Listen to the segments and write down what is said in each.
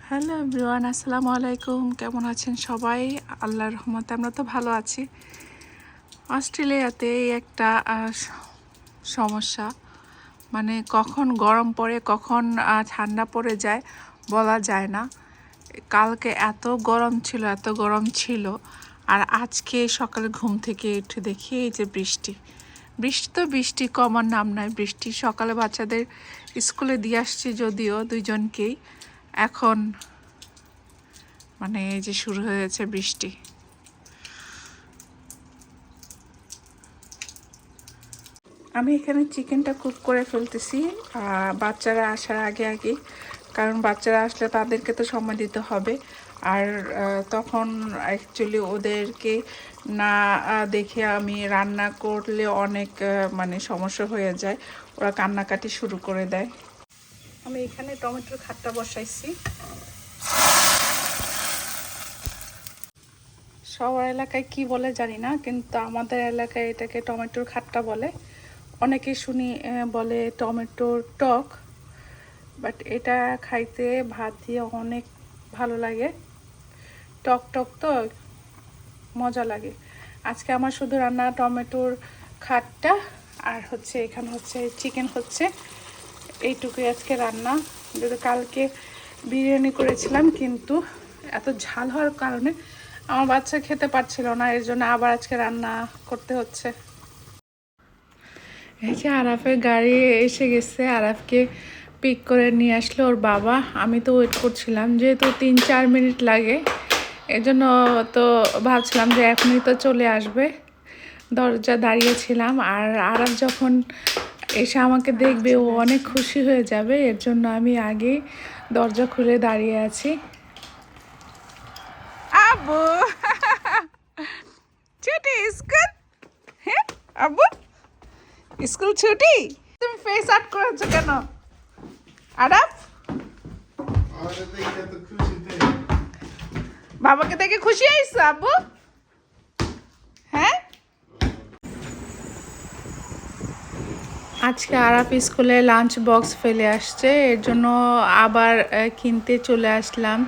Hello everyone, আসসালামু আলাইকুম। কেমন আছেন সবাই? আল্লাহর রহমতে আমরা তো ভালো আছি। অস্ট্রেলিয়াতে এই একটা সমস্যা, মানে কখন গরম পড়ে কখন ঠান্ডা পড়ে যায় বলা যায় না। কালকে এত গরম ছিল, আর আজকে সকালে ঘুম থেকে উঠে দেখি এই যে বৃষ্টি। বৃষ্টি কমার নাম নাই। বৃষ্টি সকালে বাচ্চাদের স্কুলে দিয়ে আসছি যদিও দুইজনকেই, এখন মানে এই যে শুরু হয়েছে বৃষ্টি। আমি এখানে চিকেনটা কুক করে ফেলতেছি বাচ্চারা আসার আগে আগে, কারণ বাচ্চারা আসলে তাদেরকে তো সময় দিতে হবে। আর তখন অ্যাকচুয়ালি ওদেরকে না দেখে আমি রান্না করলে অনেক মানে সমস্যা হয়ে যায়, ওরা কান্নাকাটি শুরু করে দেয়। আমি এখানে টমেটোর খাট্টা বসাইছি। সবার এলাকায় কি বলে জানি না, কিন্তু আমাদের এলাকায় এটাকে টমেটোর খাট্টা বলে। অনেকে শুনি বলে টমেটোর টক, বাট এটা খাইতে ভাত দিয়ে অনেক ভালো লাগে। টক টক তো মজা লাগে। আজকে আমার শুধু রান্না টমেটোর খাট্টা, আর হচ্ছে এখানে হচ্ছে চিকেন হচ্ছে, এইটুকুই আজকে রান্না। যদি কালকে বিরিয়ানি করেছিলাম, কিন্তু এত ঝাল হওয়ার কারণে আমার বাচ্চা খেতে পারছিল না, এর জন্য আবার আজকে রান্না করতে হচ্ছে। এই যে আরাফের গাড়ি এসে গেছে, আরাফকে পিক করে নিয়ে আসলো ওর বাবা। আমি তো ওয়েট করছিলাম, যেহেতু 3-4 মিনিট লাগে, এজন্য তো ভাবছিলাম যে এখনই তো চলে আসবে। দরজা দাঁড়িয়েছিলাম, আর আরাফ যখন এসে আমাকে দেখবে ও অনেক খুশি হয়ে যাবে, এর জন্য আমি আগেই দরজা খুলে দাঁড়িয়ে আছি। আব্বু ছুটি স্কুল, হ্যাঁ আব্বু স্কুল ছুটি। তুমি ফেস আউট করেছো কেন আরাফ? বাবাকে দেখে খুশি হয়েছো আব্বু? হ্যাঁ, আজকে আরাফ স্কুলে লাঞ্চ বক্স ফেলে আসছে, এর জন্য আবার কিনতে চলে আসলাম।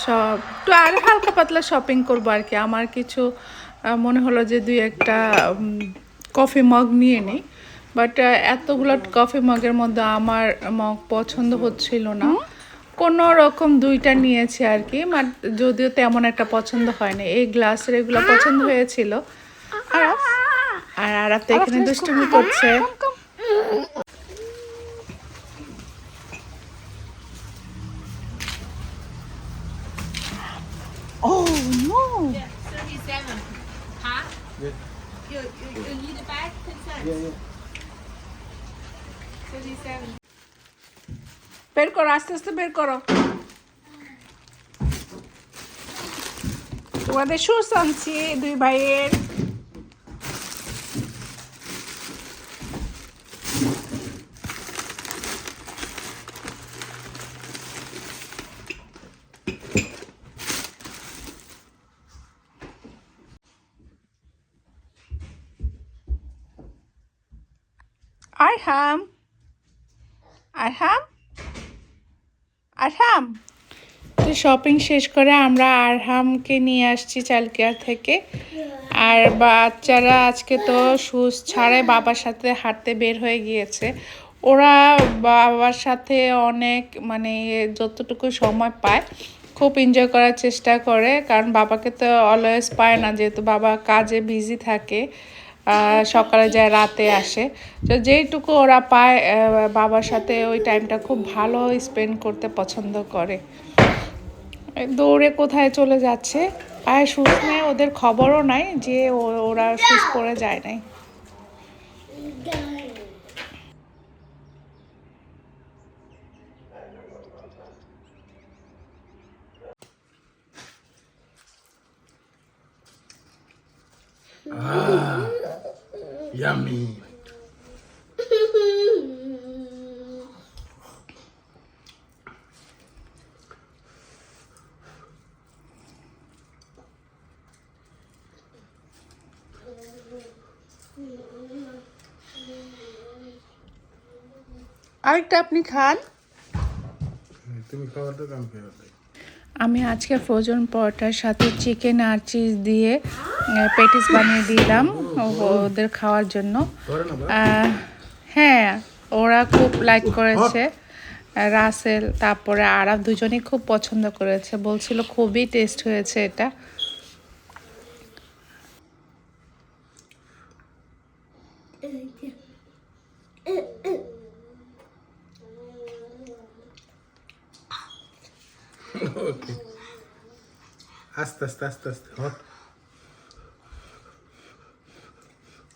সব একটু আর হালকা পাতলা শপিং করবো আর কি। আমার কিছু মনে হলো যে 2-1টা কফি মগ নিয়ে নিই, বাট এতগুলো কফি মগের মধ্যে আমার মগ পছন্দ হচ্ছিল না। কোনো রকম 2টা নিয়েছি আর কি, যদিও তেমন একটা পছন্দ হয়নি। এই গ্লাসের এগুলো পছন্দ হয়েছিল। আর আরাফ তো এখানে দুষ্টুমি করছে। Oh no! Yeah, 37. Huh? Yeah. You need a bag? 10 cents. Yeah, yeah. 37. বের করো, আস্তে আস্তে বের করো। তোমাদের শুজ আনছি দুই ভাইয়ের। আরহাম, আরহাম, আরহাম। তো শপিং শেষ করে আমরা আরহামকে নিয়ে আসছি চাইল্ড কেয়ার থেকে। আর বাচ্চারা আজকে তো শুজ ছাড়াই বাবার সাথে হাঁটতে বের হয়ে গিয়েছে। ওরা বাবার সাথে অনেক মানে যতটুকু সময় পায় খুব এনজয় করার চেষ্টা করে, কারণ বাবাকে তো অলওয়েজ পায় না, যেহেতু বাবা কাজে বিজি থাকে, সকালে যায় রাতে আসে। তো যেইটুকু ওরা পায় বাবার সাথে ওই টাইমটা খুব ভালো স্পেন্ড করতে পছন্দ করে। দৌড়ে কোথায় চলে যাচ্ছে, পায়ে শুজ নেই, ওদের খবরও নাই যে ওরা শুজ পরে যায় নাই। Ah, yummy. আরেকটা আপনি খান। তুমি তুমি খাওয়ার তো কাম খেয়ে দেয়। আমি আজকে ফ্রোজেন পরোটার সাথে চিকেন আর চিজ দিয়ে পেটিস বানিয়ে দিলাম ওদের খাওয়ার জন্য। ধরে না বা? হ্যাঁ, ওরা খুব লাইক করেছে। রাসেল তারপরে আরাফ দুজনেই খুব পছন্দ করেছে, বলছিল খুবই টেস্ট হয়েছে এটা। ওকে, আস্তে আস্তে আস্তে আস্তে হট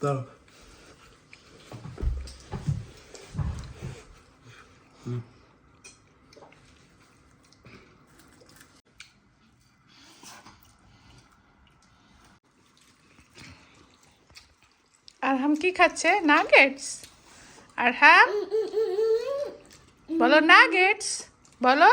দাও। আরহাম কি খাচ্ছে? নাগেটস। আরহাম বলো নাগেটস বলো।